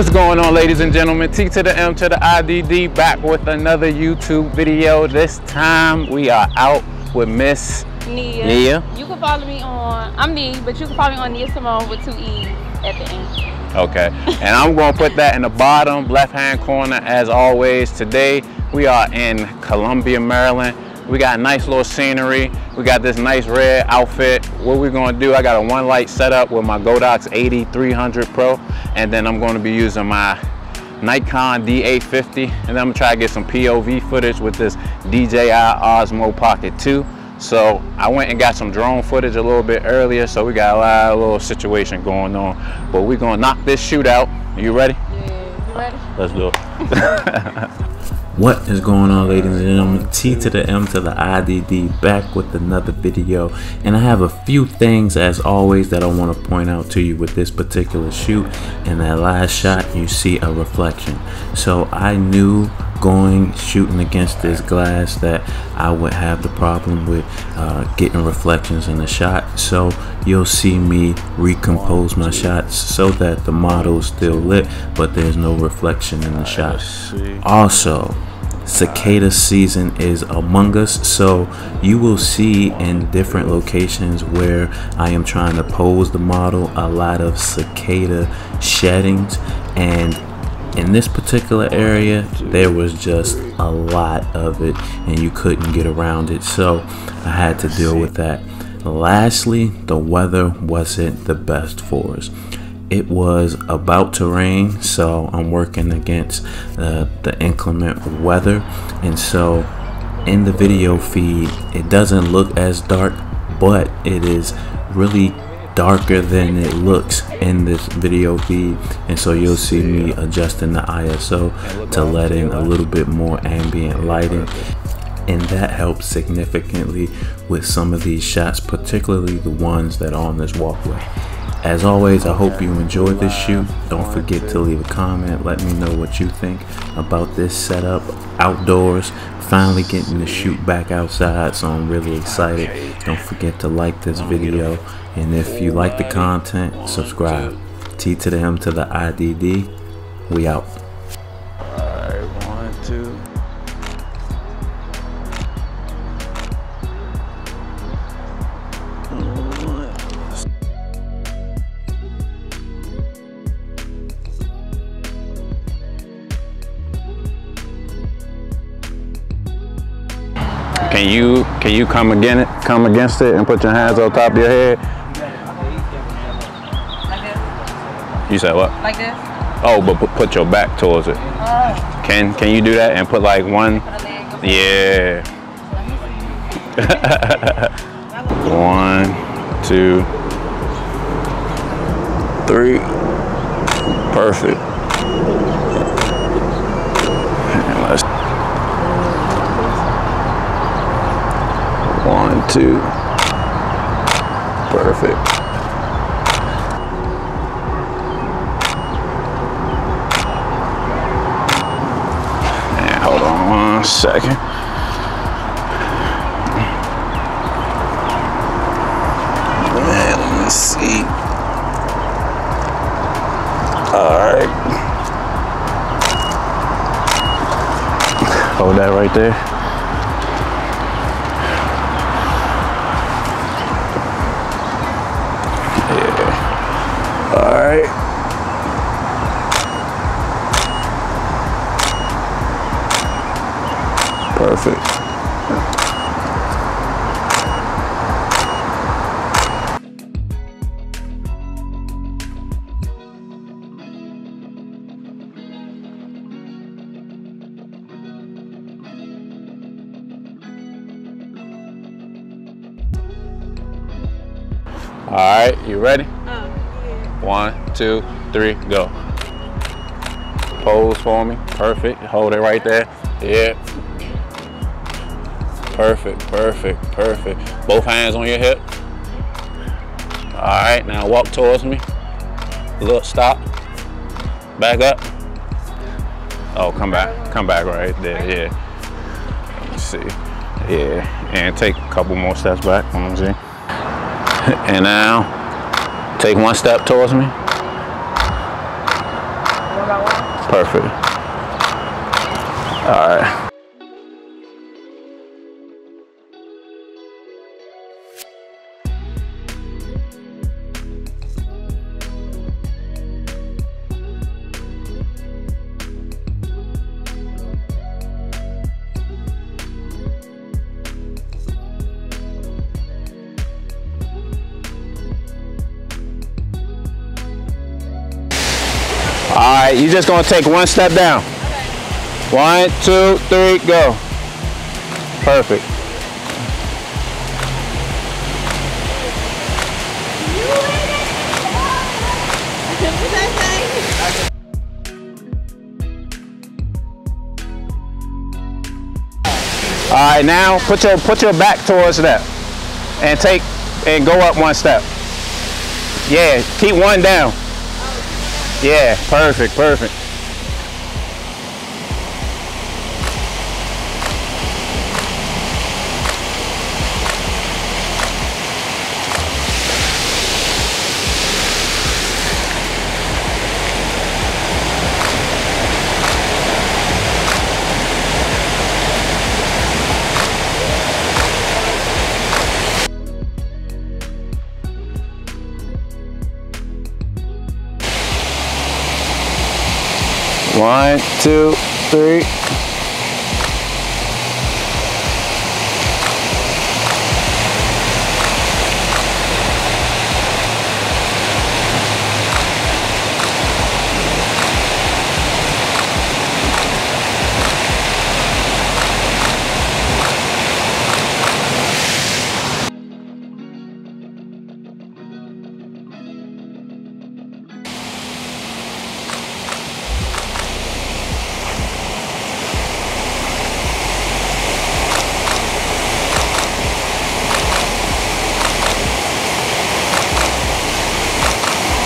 What's going on, ladies and gentlemen? T to the M to the IDD, back with another YouTube video. This time we are out with Miss Nia. You can follow me on, I'm Nia, but you can follow me on Nia Simone with 2 E's at the end. Okay, and I'm going to put that in the bottom left-hand corner as always. Today we are in Columbia, Maryland. We got nice little scenery. We got this nice red outfit. What we're gonna do, I got a one light setup with my Godox 8300 Pro, and then I'm gonna be using my Nikon D850, and then I'm gonna try to get some POV footage with this DJI Osmo Pocket 2. So I went and got some drone footage a little bit earlier, so we got a lot of little situation going on. But we're gonna knock this shoot out. You ready? Yeah, you ready? Let's do it. What is going on, ladies and gentlemen? T to the M to the IDD, back with another video, and I have a few things as always that I want to point out to you with this particular shoot. In that last shot you see a reflection, so I knew shooting against this glass that I would have the problem with getting reflections in the shot. So you'll see me recompose my shots so that the model is still lit but there's no reflection in the shot. Also, cicada season is among us, so you will see in different locations where I am trying to pose the model a lot of cicada sheddings, and in this particular area there was just a lot of it and you couldn't get around it, so I had to deal with that. Lastly, the weather wasn't the best for us. It was about to rain, so I'm working against the inclement weather, and so in the video feed it doesn't look as dark, but it is really darker than it looks in this video feed, and so you'll see me adjusting the ISO to let in a little bit more ambient lighting, and that helps significantly with some of these shots, particularly the ones that are on this walkway. As always, I hope you enjoyed this shoot. Don't forget to leave a comment. Let me know what you think about this setup outdoors. Finally getting to shoot back outside, so I'm really excited. Don't forget to like this video, and if you like the content, subscribe. T to the M to the IDD. We out. Alright, 1, 2. Can you come against it and put your hands on top of your head? Like this? You said what? Like this? Oh, but put your back towards it. Oh. Can you do that and put like one? Yeah. 1, 2, 3. Perfect. And let's 1, 2. Perfect. And hold on 1 second. Man, let me see. All right. Hold that right there. Alright. Perfect. Alright, you ready? 1, 2, 3, go. Pose for me. Perfect. Hold it right there. Yeah. Perfect, perfect, perfect. Both hands on your hip. All right, now walk towards me. Look, stop. Back up. Oh, come back right there. Yeah. Let's see. Yeah, and take a couple more steps back. Let me see. And now, take one step towards me. Perfect. All right. All right, you're just gonna take one step down. 1, 2, 3, go. Perfect. All right, now put your back towards that, and go up one step. Yeah, keep one down. Yeah, perfect, perfect. One, two, three.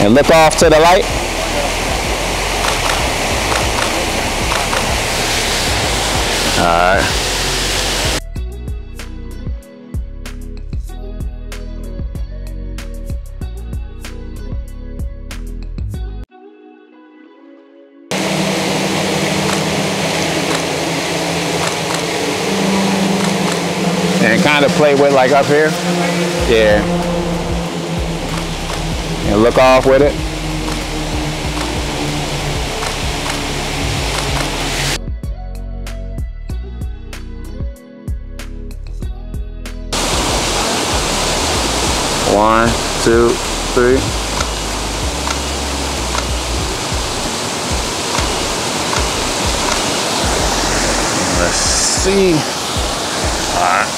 And look off to the light. All right. And kind of play with like up here. Yeah. And look off with it. One, two, three. Let's see. All right.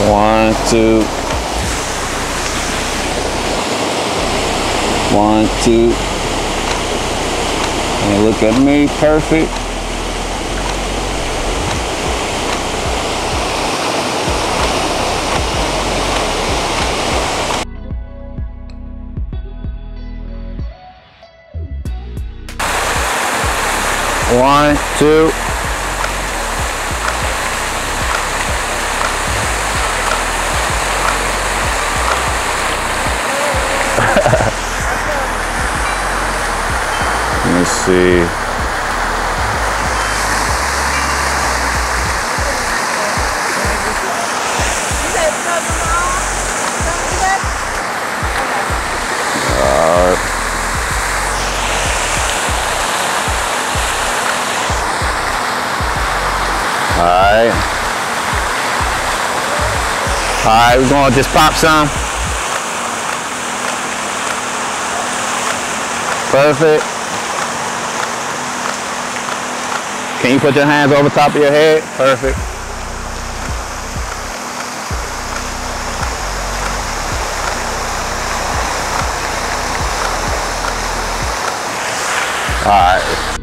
One, two. 1, 2. And look at me, perfect. One, two. Let's see. All right, we're gonna just pop some. Perfect. Can you put your hands over top of your head? Perfect. All right.